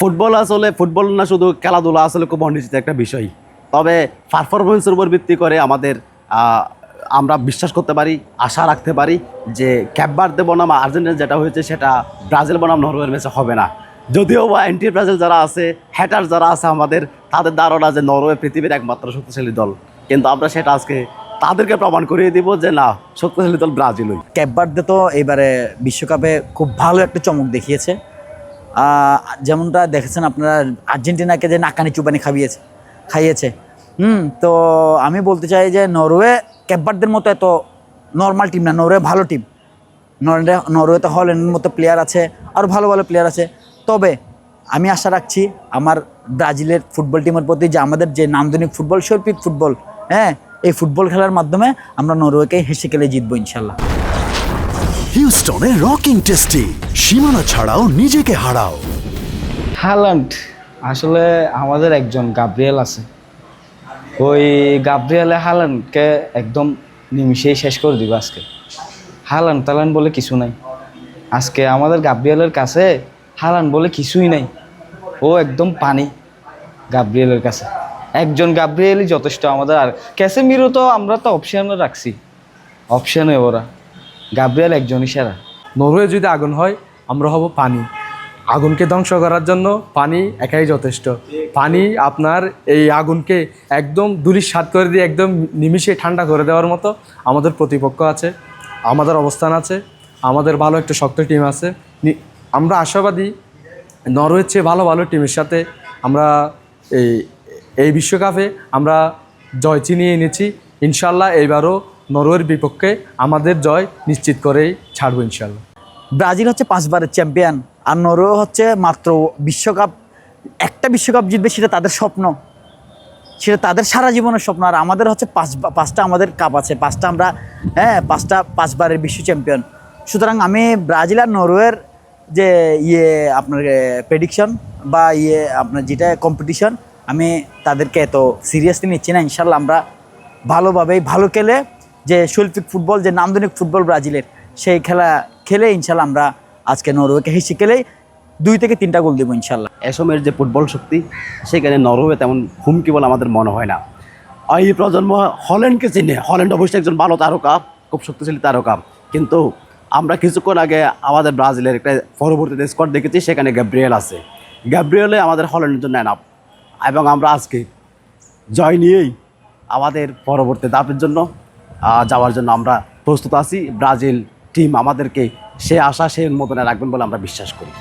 Football আসলে football না, শুধু খেলাধুলা আসলে খুব অনিশ্চিত একটা বিষয়। তবে পারফরমেন্সের উপর ভিত্তি করে আমাদের আমরা বিশ্বাস করতে পারি, আশা রাখতে পারি যে ক্যাপ ভার্দে বনাম আর্জেন্টিনা যেটা হয়েছে সেটা ব্রাজিল বনাম নরওয়ের ম্যাচে হবে না। যদিও বা অ্যান্টি ব্রাজিল যারা আছে, হ্যাটার যারা আছে আমাদের, তাদের ধারণা যে নরওয়ে পৃথিবীর একমাত্র শক্তিশালী দল, কিন্তু আমরা সেটা আজকে তাদেরকে প্রমাণ করিয়ে দিব যে না, শক্তিশালী দল ব্রাজিলই। ক্যাপ ভার্দে তো এবারে বিশ্বকাপে খুব ভালো একটা চমক দেখিয়েছে। যেমনটা দেখেছেন আপনারা, আর্জেন্টিনাকে যে নাকানি চুবানি খাইয়েছে। তো আমি বলতে চাই যে নরওয়ে ক্যাপ ভার্দের মতো এত নর্মাল টিম না, নরওয়ে ভালো টিম। নরওয়েতে হল্যান্ডের মতো প্লেয়ার আছে, আর ভালো ভালো প্লেয়ার আছে। তবে আমি আশা রাখছি আমার ব্রাজিলের ফুটবল টিমের প্রতি, যে আমাদের যে নান্দনিক ফুটবল, শৈল্পিক ফুটবল, হ্যাঁ, এই ফুটবল খেলার মাধ্যমে আমরা নরওয়েকে হেসে খেলে জিতবো ইনশাল্লাহ। হিউস্টনে রকিং টেস্টি, সীমানা ছাড়াও নিজেকে হারাও। হাল্যান্ড আসলে আমাদের একজন গাব্রিয়েল আছে, ওই গাব্রিয়েলে হাল্যান্ডকে একদম নিমিশেই শেষ করে দিবে আজকে। হাল্যান্ড বলে কিছু নাই আজকে আমাদের গাব্রিয়েলের কাছে। হাল্যান্ড বলে কিছুই নাই, ও একদম পানি গাব্রিয়েলের কাছে। একজন গাব্রিয়েলই যথেষ্ট আমাদের। আর ক্যাসেমিরো তো আমরা তো অপশানে রাখছি, অপশানে ওরা। গাব্রিয়েল একজনই সেরা। নরওয়ে যদি আগুন হয়, আমরা হব পানি। আগুনকে ধ্বংস করার জন্য পানি একাই যথেষ্ট। পানি আপনার এই আগুনকে একদম ধূলির সাৎ করে দিয়ে একদম নিমিষে ঠান্ডা করে দেওয়ার মতো আমাদের প্রতিপক্ষ আছে, আমাদের অবস্থান আছে, আমাদের ভালো একটা শক্ত টিম আছে। আমরা আশাবাদী নরওয়ের চেয়ে ভালো ভালো টিমের সাথে আমরা এই বিশ্বকাপে আমরা জয় ছিনিয়ে এনেছি। ইনশাল্লাহ এইবারও নরওয়ের বিপক্ষে আমাদের জয় নিশ্চিত করেই ছাড়বো ইনশাল্লাহ। ব্রাজিল হচ্ছে 5 বারের চ্যাম্পিয়ন, আর নরওয়ে হচ্ছে মাত্র একটা বিশ্বকাপ জিতবে, সেটা তাদের স্বপ্ন, সেটা তাদের সারা জীবনের স্বপ্ন। আর আমাদের হচ্ছে পাঁচটা আমাদের কাপ আছে, আমরা 5 বারের বিশ্ব চ্যাম্পিয়ন। সুতরাং আমি ব্রাজিল আর নরওয়ের যে আপনার প্রেডিকশন বা আপনার যেটা কম্পিটিশন, আমি তাদেরকে এত সিরিয়াসলি নিচ্ছি না। ইনশাল্লাহ আমরা ভালোভাবেই ভালো খেলে, যে শৈল্পিক ফুটবল, যে নান্দনিক ফুটবল ব্রাজিলের, সেই খেলে ইনশাল্লাহ আমরা আজকে নরওয়েকে হেসে খেলেই 2 থেকে 3টা গোল দেবো ইনশাল্লাহ। এসময়ের যে ফুটবল শক্তি, সেখানে নরওয়ে তেমন হুমকি বলে আমাদের মনে হয় না। এই প্রজন্ম হল্যান্ডকে চিনে, হল্যান্ড অবশ্যই একজন ভালো তারকা, খুব শক্তিশালী তারকা, কিন্তু আমরা কিছুক্ষণ আগে আমাদের ব্রাজিলের একটা পরবর্তীতে স্কোয়াড দেখেছি, সেখানে গ্যাব্রিয়েল আছে। গ্যাব্রিয়েলে আমাদের হল্যান্ডের জন্য এনাফ, এবং আমরা আজকে জয় নিয়েই আমাদের পরবর্তী ধাপের জন্য যাওয়ার জন্য আমরা প্রস্তুত আছি। ব্রাজিল টিম আমাদেরকে সে আশা, সে উন্মোদনে রাখবেন বলে আমরা বিশ্বাস করি।